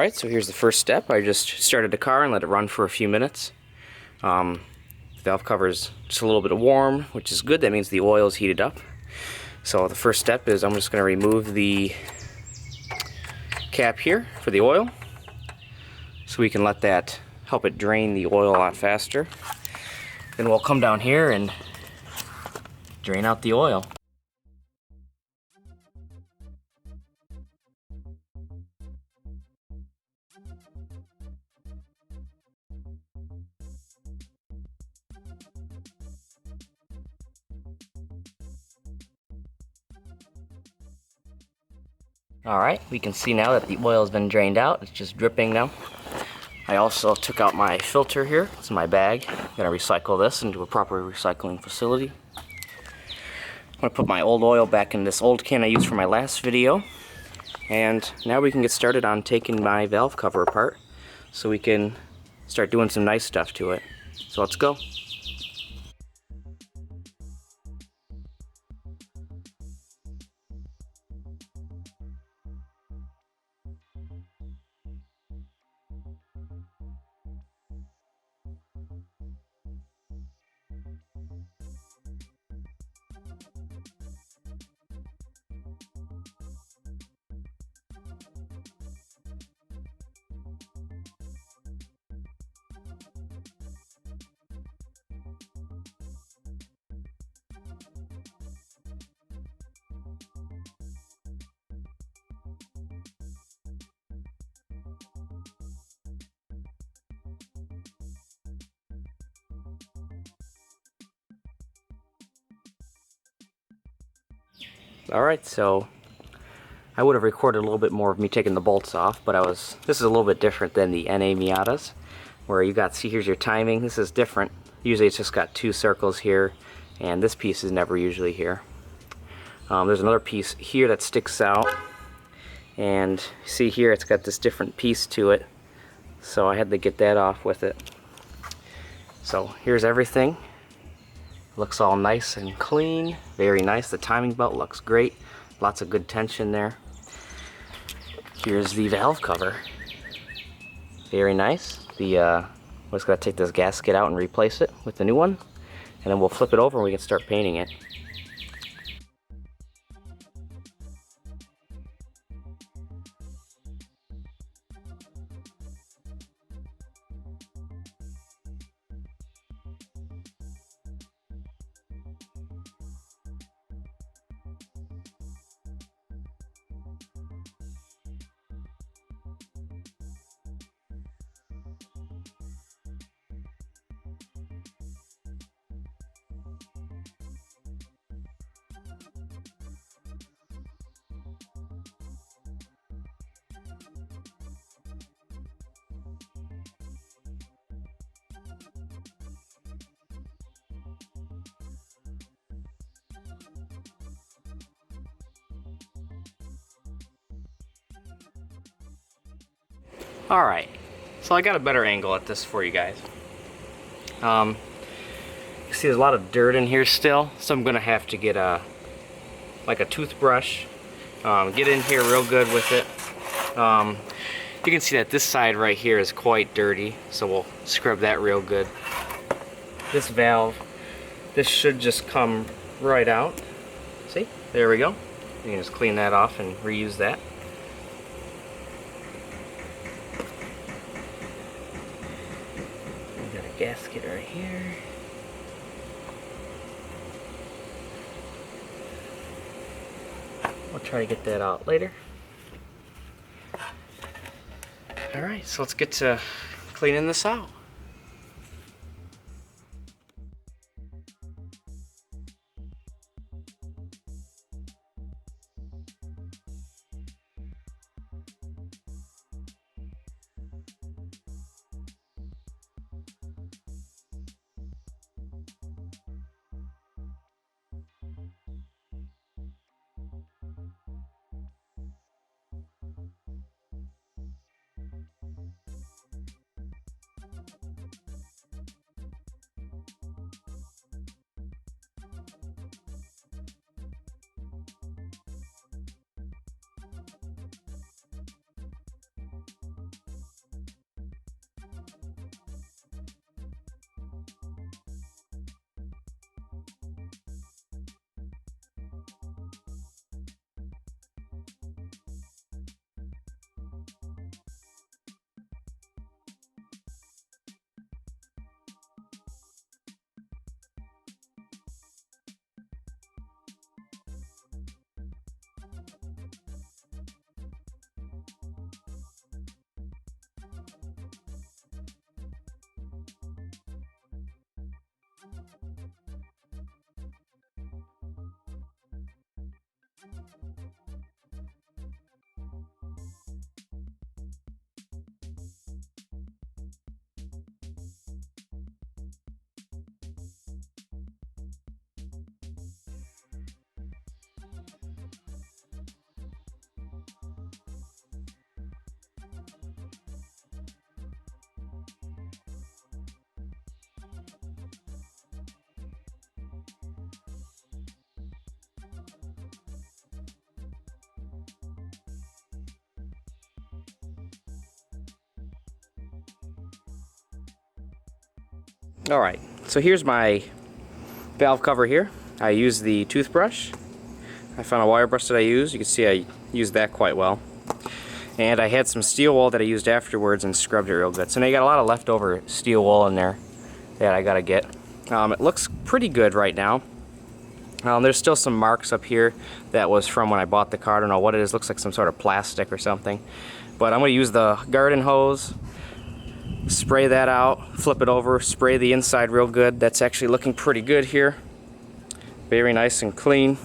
Alright, so here's the first step. I just started the car and let it run for a few minutes. The valve cover is just a little bit warm, which is good. That means the oil is heated up. So the first step is I'm just going to remove the cap here for the oil, so we can let that help it drain the oil a lot faster. Then we'll come down here and drain out the oil. Alright, we can see now that the oil has been drained out. It's just dripping now. I also took out my filter here. It's in my bag. I'm going to recycle this into a proper recycling facility. I'm going to put my old oil back in this old can I used for my last video. And now we can get started on taking my valve cover apart so we can start doing some nice stuff to it. So let's go. Alright, so I would have recorded a little bit more of me taking the bolts off, but this is a little bit different than the NA Miatas, where you got, see, here's your timing. This is different. Usually it's just got two circles here, and this piece is never usually here. There's another piece here that sticks out, and see here it's got this different piece to it, so I had to get that off with it. So here's everything. Looks all nice and clean, very nice. The timing belt looks great, lots of good tension there. Here's the valve cover, very nice. We're just going to take this gasket out and replace it with the new one, and then we'll flip it over and we can start painting it. Alright, so I got a better angle at this for you guys. You see there's a lot of dirt in here still, so I'm going to have to get like a toothbrush, get in here real good with it. You can see that this side right here is quite dirty, so we'll scrub that real good. This valve, this should just come right out. See, there we go. You can just clean that off and reuse that. Gasket right here. We'll try to get that out later. Alright, so let's get to cleaning this out. Alright, so here's my valve cover here. I used the toothbrush. I found a wire brush that I used. You can see I used that quite well. And I had some steel wool that I used afterwards and scrubbed it real good. So now you got a lot of leftover steel wool in there that I gotta get. It looks pretty good right now. There's still some marks up here that was from when I bought the car. I don't know what it is. Looks like some sort of plastic or something. But I'm gonna use the garden hose, spray that out, flip it over, spray the inside real good. That's actually looking pretty good here. Very nice and clean.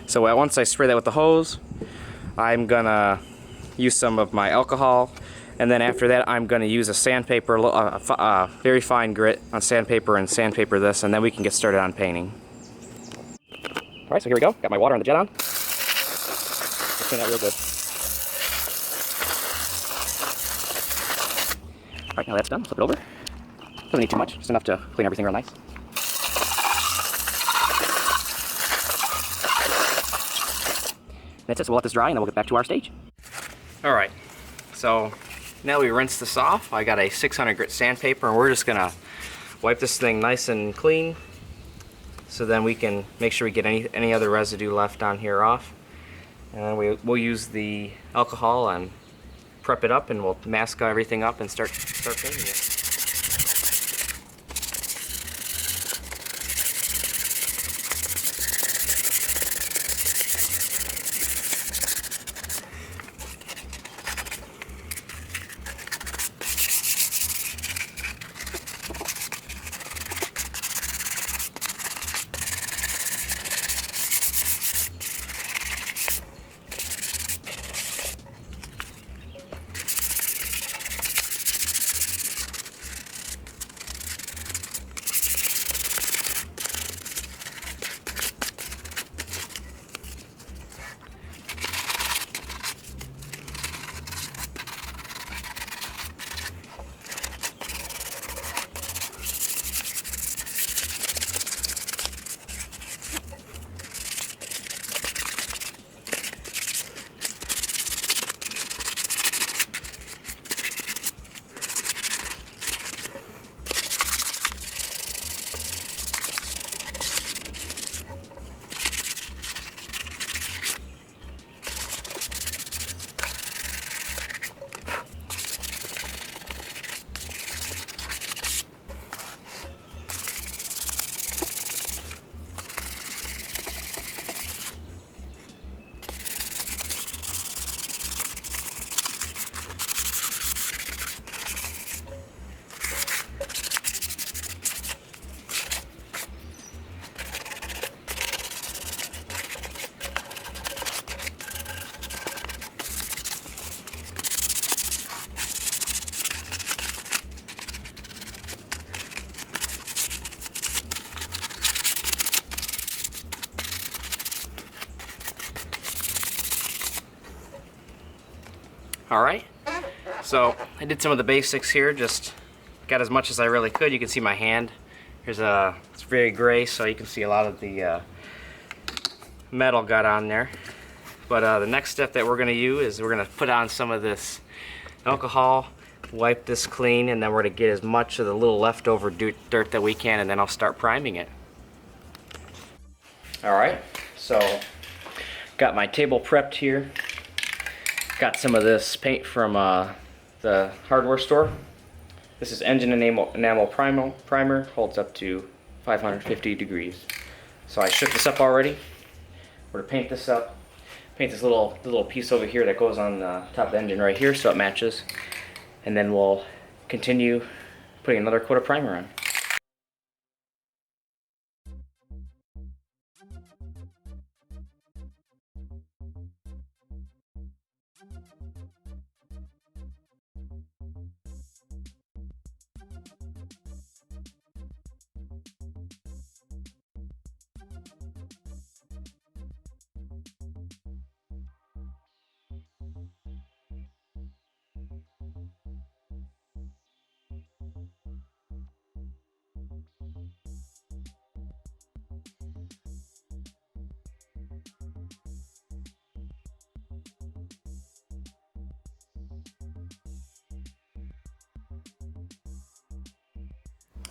So once I spray that with the hose, I'm use some of my alcohol, and then after that I'm going to use a sandpaper, very fine grit on sandpaper, and sandpaper this, and then we can get started on painting. Alright, so here we go. Got my water on the jet on. Let's clean that real good. Alright, now that's done. Flip it over. Doesn't need too much, just enough to clean everything real nice. That's it, so we'll let this dry and then we'll get back to our stage. Alright, so now we rinse this off. I got a 600 grit sandpaper, and we're just gonna wipe this thing nice and clean so then we can make sure we get any other residue left on here off. And then we'll use the alcohol and prep it up, and we'll mask everything up and start painting it. Alright, so I did some of the basics here, just got as much as I really could. You can see my hand. It's very gray, so you can see a lot of the metal got on there. But the next step that we're going to use is we're going to put on some of this alcohol, wipe this clean, and then we're going to get as much of the little leftover dirt that we can, and then I'll start priming it. Alright, so got my table prepped here. Got some of this paint from the hardware store. This is engine enamel primer, holds up to 550 degrees. So I shook this up already. We're to paint this up. Paint this little piece over here that goes on the top of the engine right here so it matches. And then we'll continue putting another coat of primer on.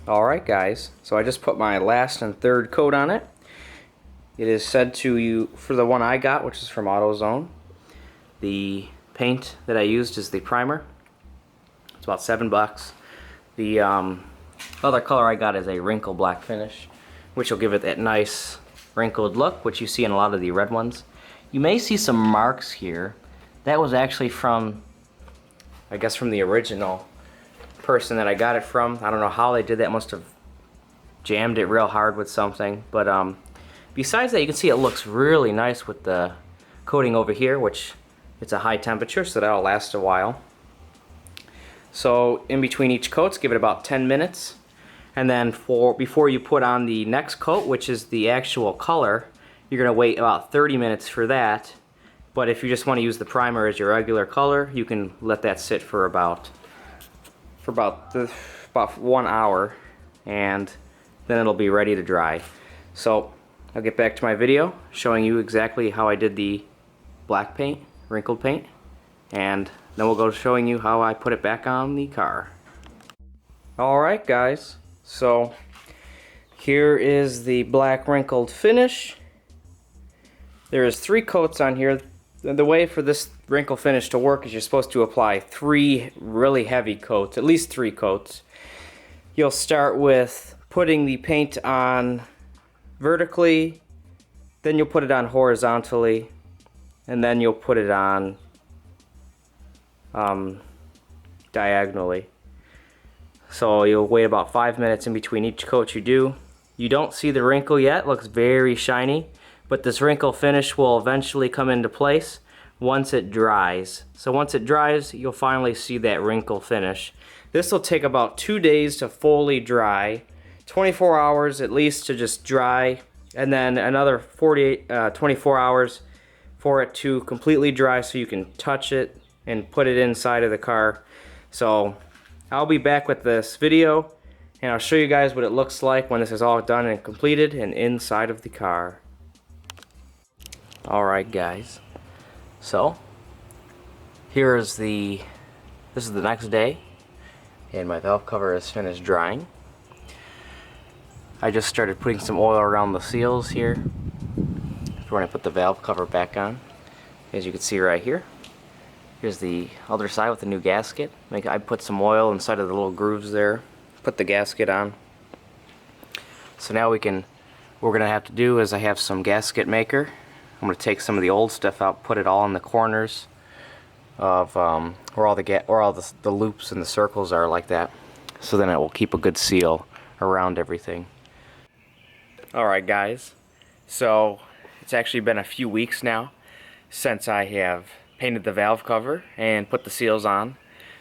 Alright guys, so I just put my last and third coat on it. It is said to you, for the one I got, which is from Autozone, the paint that I used is the primer. It's about $7. The other color I got is a Wrinkle black finish, which will give it that nice wrinkled look, which you see in a lot of the red ones. You may see some marks here. That was actually from, I guess, from the original person that I got it from. I don't know how they did that. Must have jammed it real hard with something. But besides that, you can see it looks really nice with the coating over here, which it's a high temperature, so that'll last a while. So in between each coats, give it about 10 minutes. And then before you put on the next coat, which is the actual color, you're going to wait about 30 minutes for that. But if you just want to use the primer as your regular color, you can let that sit for about 1 hour, and then it'll be ready to dry. So I'll get back to my video showing you exactly how I did the black paint, wrinkled paint, and then we'll go showing you how I put it back on the car. Alright guys, so here is the black wrinkled finish. There is 3 coats on here. The way for this wrinkle finish to work is you're supposed to apply 3 really heavy coats, at least 3 coats. You'll start with putting the paint on vertically, then you'll put it on horizontally, and then you'll put it on diagonally. So you'll wait about 5 minutes in between each coat you do. You don't see the wrinkle yet, it looks very shiny, but this wrinkle finish will eventually come into place once it dries. So once it dries, you'll finally see that wrinkle finish. This will take about 2 days to fully dry, 24 hours at least to just dry, and then another 24 hours for it to completely dry so you can touch it and put it inside of the car. So I'll be back with this video and I'll show you guys what it looks like when this is all done and completed and inside of the car. Alright guys, so this is the next day and my valve cover is finished drying. I just started putting some oil around the seals here before I put the valve cover back on. As you can see right here, here's the other side with the new gasket. I put some oil inside of the little grooves there, put the gasket on. So now what we're gonna have to do is I have some gasket maker. I'm going to take some of the old stuff out, put it all in the corners of where all the loops and the circles are like that. So then it will keep a good seal around everything. Alright guys, so it's actually been a few weeks now since I have painted the valve cover and put the seals on.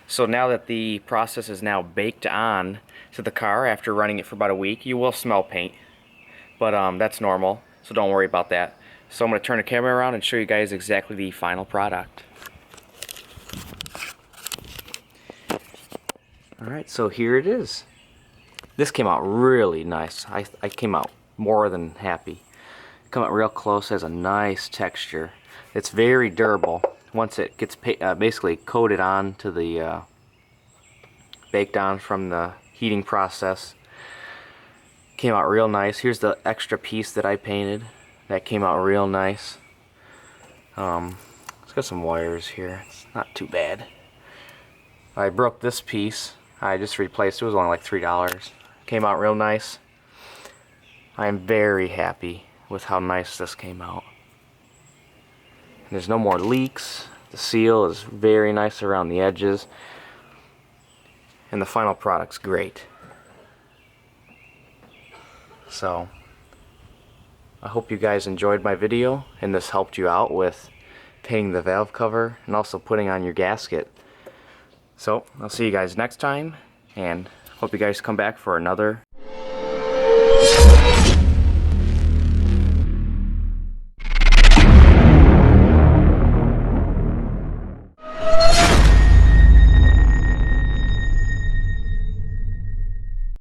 So now that the process is now baked on to the car after running it for about a week, you will smell paint. But that's normal, so don't worry about that. So I'm going to turn the camera around and show you guys exactly the final product. Alright, so here it is. This came out really nice. I came out more than happy. Come out real close, has a nice texture. It's very durable. Once it gets basically coated on to the baked on from the heating process. Came out real nice. Here's the extra piece that I painted. That came out real nice. It's got some wires here. It's not too bad. I broke this piece. I just replaced it. It was only like $3. Came out real nice. I am very happy with how nice this came out. There's no more leaks. The seal is very nice around the edges. And the final product's great. So I hope you guys enjoyed my video and this helped you out with painting the valve cover and also putting on your gasket. So I'll see you guys next time and hope you guys come back for another